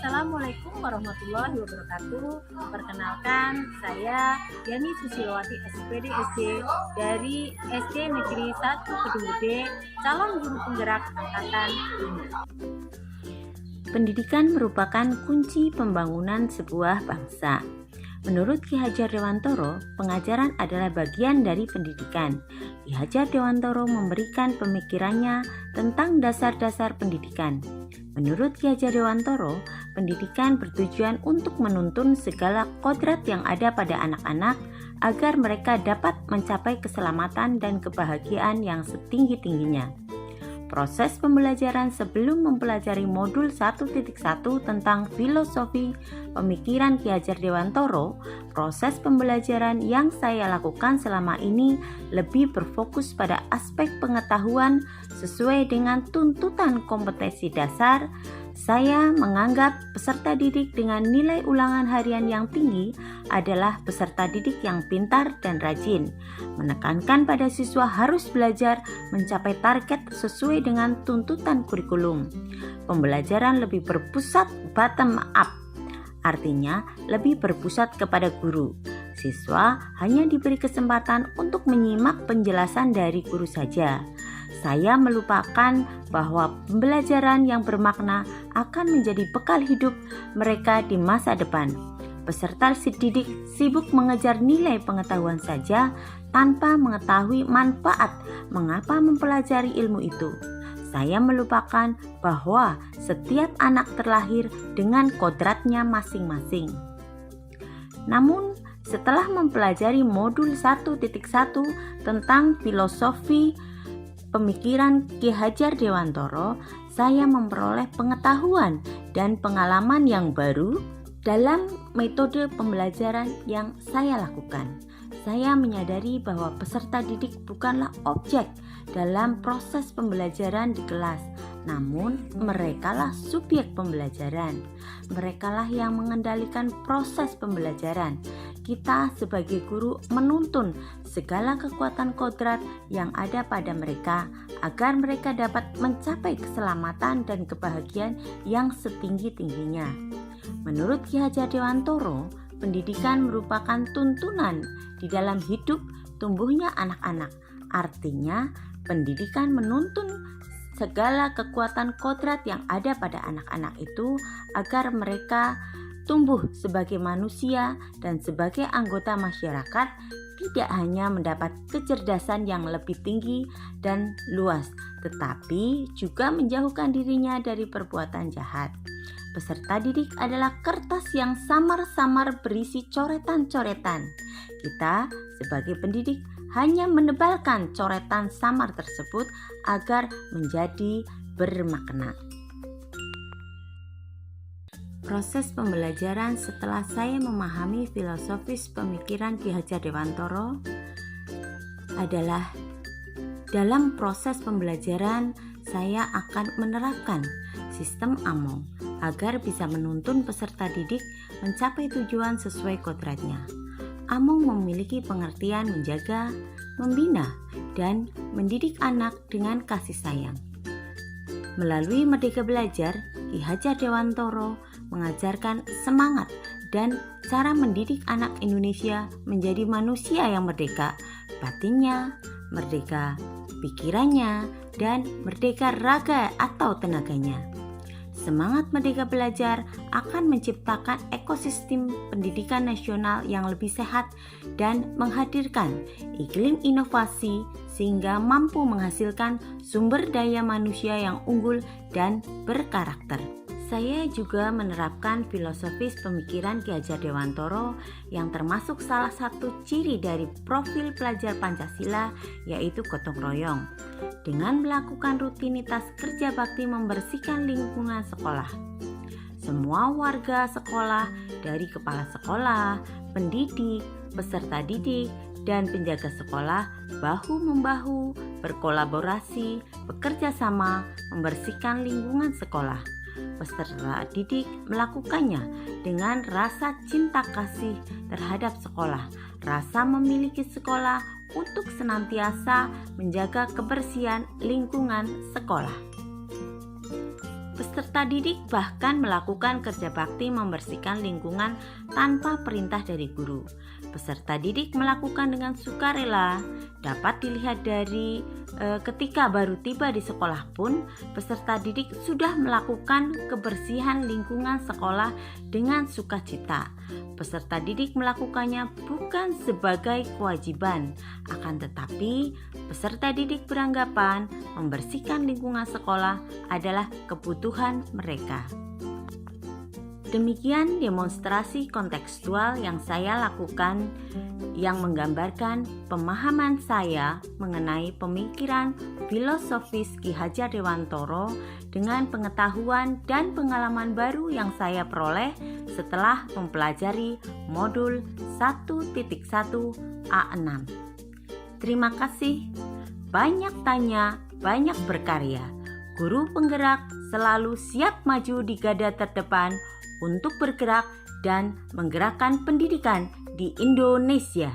Assalamualaikum warahmatullahi wabarakatuh. Perkenalkan, saya Yani Susilowati SPD SD dari SD Negeri 1 Kedung Gede, calon guru penggerak angkatan 5. Pendidikan merupakan kunci pembangunan sebuah bangsa. Menurut Ki Hajar Dewantoro, pengajaran adalah bagian dari pendidikan. Ki Hajar Dewantoro memberikan pemikirannya tentang dasar-dasar pendidikan. Menurut Ki Hajar Dewantoro, pendidikan bertujuan untuk menuntun segala kodrat yang ada pada anak-anak agar mereka dapat mencapai keselamatan dan kebahagiaan yang setinggi-tingginya. Proses pembelajaran sebelum mempelajari modul 1.1 tentang filosofi pemikiran Ki Hajar Dewantoro, proses pembelajaran yang saya lakukan selama ini lebih berfokus pada aspek pengetahuan sesuai dengan tuntutan kompetensi dasar. Saya menganggap peserta didik dengan nilai ulangan harian yang tinggi adalah peserta didik yang pintar dan rajin. Menekankan pada siswa harus belajar mencapai target sesuai dengan tuntutan kurikulum. Pembelajaran lebih berpusat bottom up, artinya lebih berpusat kepada guru. Siswa hanya diberi kesempatan untuk menyimak penjelasan dari guru saja. Saya melupakan bahwa pembelajaran yang bermakna akan menjadi bekal hidup mereka di masa depan. Peserta didik sibuk mengejar nilai pengetahuan saja tanpa mengetahui manfaat mengapa mempelajari ilmu itu. Saya melupakan bahwa setiap anak terlahir dengan kodratnya masing-masing. Namun, setelah mempelajari modul 1.1 tentang filosofi pemikiran Ki Hajar Dewantoro, saya memperoleh pengetahuan dan pengalaman yang baru dalam metode pembelajaran yang saya lakukan. Saya menyadari bahwa peserta didik bukanlah objek dalam proses pembelajaran di kelas, namun merekalah subjek pembelajaran. Merekalah yang mengendalikan proses pembelajaran. Kita sebagai guru menuntun segala kekuatan kodrat yang ada pada mereka agar mereka dapat mencapai keselamatan dan kebahagiaan yang setinggi-tingginya. Menurut Ki Hajar Dewantoro, pendidikan merupakan tuntunan di dalam hidup tumbuhnya anak-anak. Artinya, pendidikan menuntun segala kekuatan kodrat yang ada pada anak-anak itu agar mereka tumbuh sebagai manusia dan sebagai anggota masyarakat, tidak hanya mendapat kecerdasan yang lebih tinggi dan luas, tetapi juga menjauhkan dirinya dari perbuatan jahat. Peserta didik adalah kertas yang samar-samar berisi coretan-coretan. Kita sebagai pendidik hanya menebalkan coretan samar tersebut agar menjadi bermakna. Proses pembelajaran setelah saya memahami filosofis pemikiran Ki Hajar Dewantoro adalah dalam proses pembelajaran saya akan menerapkan sistem AMO agar bisa menuntun peserta didik mencapai tujuan sesuai kodratnya. AMO memiliki pengertian menjaga, membina, dan mendidik anak dengan kasih sayang. Melalui Merdeka Belajar, Ki Hajar Dewantoro mengajarkan semangat dan cara mendidik anak Indonesia menjadi manusia yang merdeka, batinnya, merdeka pikirannya, dan merdeka raga atau tenaganya. Semangat Merdeka Belajar akan menciptakan ekosistem pendidikan nasional yang lebih sehat dan menghadirkan iklim inovasi sehingga mampu menghasilkan sumber daya manusia yang unggul dan berkarakter. Saya juga menerapkan filosofis pemikiran Ki Hajar Dewantoro yang termasuk salah satu ciri dari profil pelajar Pancasila, yaitu gotong royong, dengan melakukan rutinitas kerja bakti membersihkan lingkungan sekolah. Semua warga sekolah, dari kepala sekolah, pendidik, peserta didik, dan penjaga sekolah bahu-membahu berkolaborasi, bekerja sama membersihkan lingkungan sekolah. Peserta didik melakukannya dengan rasa cinta kasih terhadap sekolah, rasa memiliki sekolah untuk senantiasa menjaga kebersihan lingkungan sekolah. Peserta didik bahkan melakukan kerja bakti membersihkan lingkungan tanpa perintah dari guru. Peserta didik melakukan dengan sukarela. Dapat dilihat dari ketika baru tiba di sekolah pun, peserta didik sudah melakukan kebersihan lingkungan sekolah dengan sukacita. Peserta didik melakukannya bukan sebagai kewajiban, akan tetapi peserta didik beranggapan membersihkan lingkungan sekolah adalah kebutuhan mereka. Demikian demonstrasi kontekstual yang saya lakukan yang menggambarkan pemahaman saya mengenai pemikiran filosofis Ki Hajar Dewantoro dengan pengetahuan dan pengalaman baru yang saya peroleh setelah mempelajari modul 1.1 A6. Terima kasih. Banyak tanya, banyak berkarya. Guru penggerak selalu siap maju di garda terdepan untuk bergerak dan menggerakkan pendidikan di Indonesia.